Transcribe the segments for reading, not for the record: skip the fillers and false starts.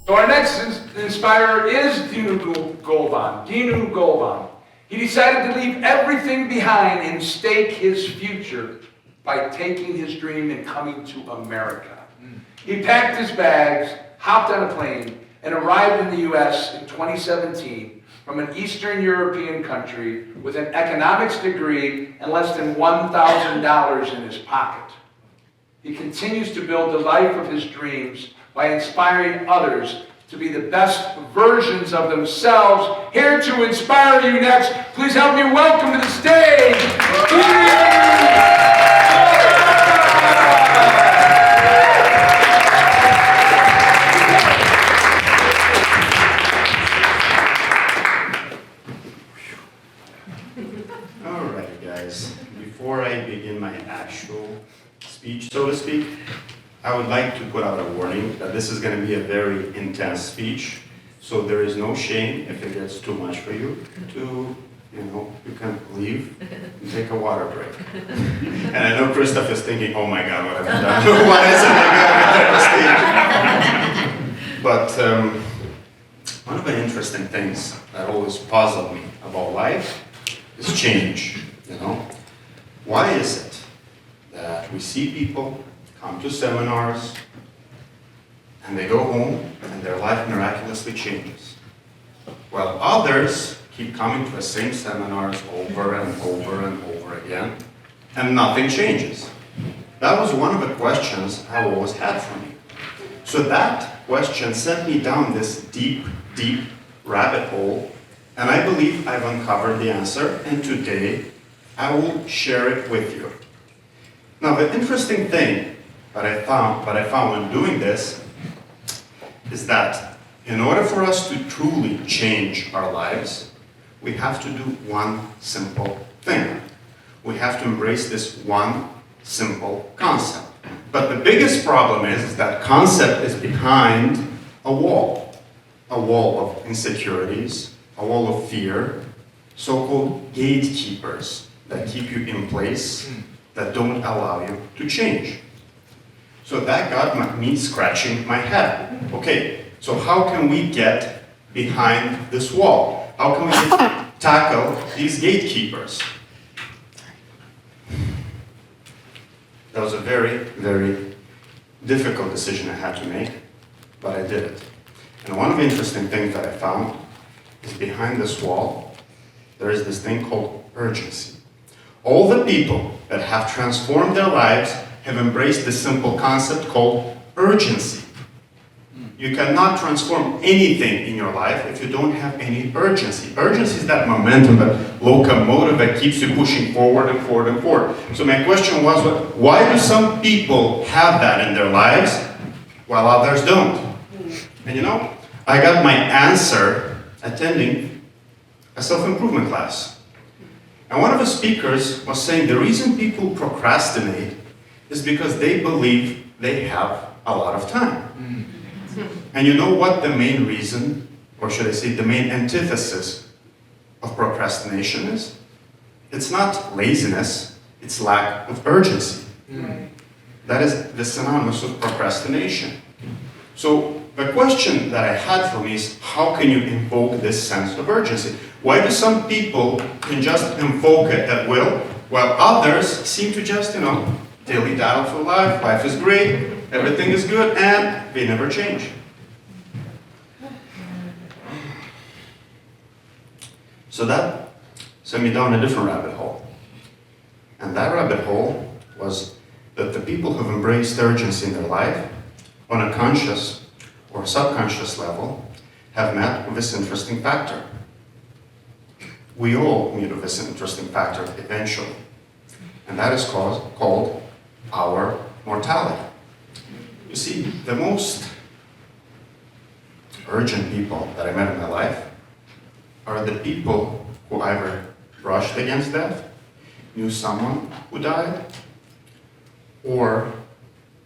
So our next inspirer is Dinu Golban. Dinu Golban. He decided to leave everything behind and stake his future by taking his dream and coming to America. He packed his bags, hopped on a plane, and arrived in the U.S. in 2017 from an Eastern European country with an economics degree and less than $1,000 in his pocket. He continues to build the life of his dreams by inspiring others to be the best versions of themselves. Here to inspire you next, please help me welcome to the stage, Alright guys, before I begin my actual speech, so to speak, I would like to put out a warning that this is going to be a very intense speech, so there is no shame if it gets too much for you to, you can leave and take a water break. And I know Christoph is thinking, oh my God, what have I done? Why isn't I going to the stage? But one of the interesting things that always puzzled me about life is change, Why is it that we see people come to seminars and they go home and their life miraculously changes, while others keep coming to the same seminars over and over and over again and nothing changes? That was one of the questions I always had for me. So that question sent me down this deep, deep rabbit hole, and I believe I've uncovered the answer, and today I will share it with you. Now, the interesting thing that I found when doing this is that in order for us to truly change our lives, we have to do one simple thing. We have to embrace this one simple concept. But the biggest problem is that concept is behind a wall of insecurities, a wall of fear, so-called gatekeepers that keep you in place, that don't allow you to change. So that got me scratching my head. Okay, so how can we get behind this wall? How can we tackle these gatekeepers? That was a very, very difficult decision I had to make, but I did it. And one of the interesting things that I found is behind this wall, there is this thing called urgency. All the people that have transformed their lives have embraced this simple concept called urgency. You cannot transform anything in your life if you don't have any urgency. Urgency is that momentum, that locomotive that keeps you pushing forward and forward and forward. So my question was, why do some people have that in their lives while others don't? And I got my answer attending a self-improvement class. And one of the speakers was saying the reason people procrastinate is because they believe they have a lot of time. And you know what the main reason, or should I say the main antithesis of procrastination is? It's not laziness, it's lack of urgency. That is the synonymous of procrastination. So the question that I had for me is, how can you invoke this sense of urgency? Why do some people can just invoke it at will, while others seem to just, dilly-dally through life, life is great, everything is good, and they never change. So that sent me down a different rabbit hole. And that rabbit hole was that the people who've embraced urgency in their life, on a conscious or subconscious level, have met with this interesting factor. We all meet with this interesting factor eventually. And that is called our mortality. You see, the most urgent people that I met in my life are the people who either brushed against death, knew someone who died, or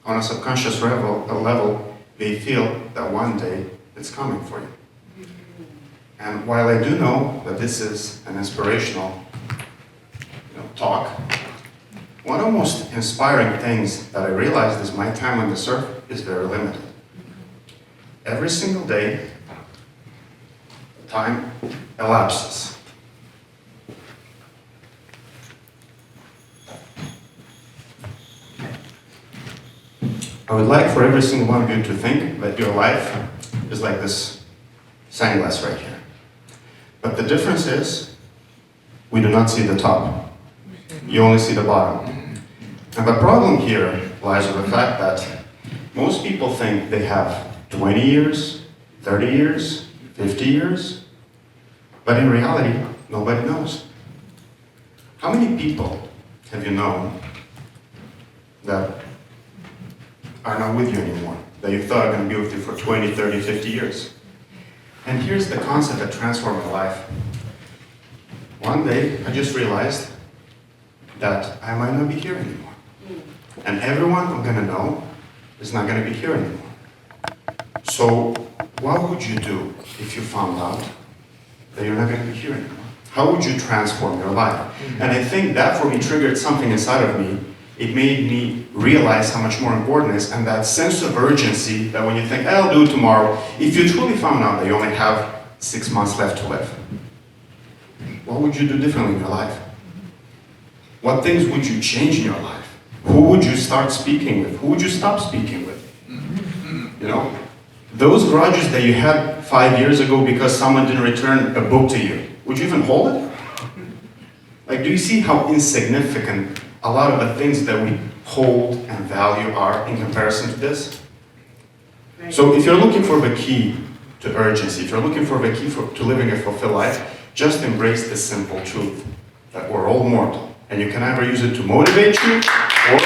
on a subconscious level, they feel that one day it's coming for you. And while I do know that this is an inspirational talk, one of the most inspiring things that I realized is my time on this earth is very limited. every single day, time elapses. I would like for every single one of you to think that your life is like this sunglass right here. But the difference is, we do not see the top. You only see the bottom. And the problem here lies with the fact that most people think they have 20 years, 30 years, 50 years, but in reality, nobody knows. How many people have you known that are not with you anymore, that you thought are going to be with you for 20, 30, 50 years? And here's the concept that transformed my life. One day, I just realized that I might not be here anymore. And everyone I'm going to know is not going to be here anymore. So what would you do if you found out that you're not going to be here anymore? How would you transform your life? And I think that for me triggered something inside of me. It made me realize how much more important it is, and that sense of urgency that when you think, I'll do it tomorrow, if you truly found out that you only have 6 months left to live, what would you do differently in your life? What things would you change in your life? Who would you start speaking with? Who would you stop speaking with? You know, those grudges that you had 5 years ago because someone didn't return a book to you, would you even hold it? Like, do you see how insignificant a lot of the things that we hold and value are in comparison to this? Right. So if you're looking for the key to urgency, if you're looking for the key to living a fulfilled life, just embrace the simple truth that we're all mortal. And you can either use it to motivate you or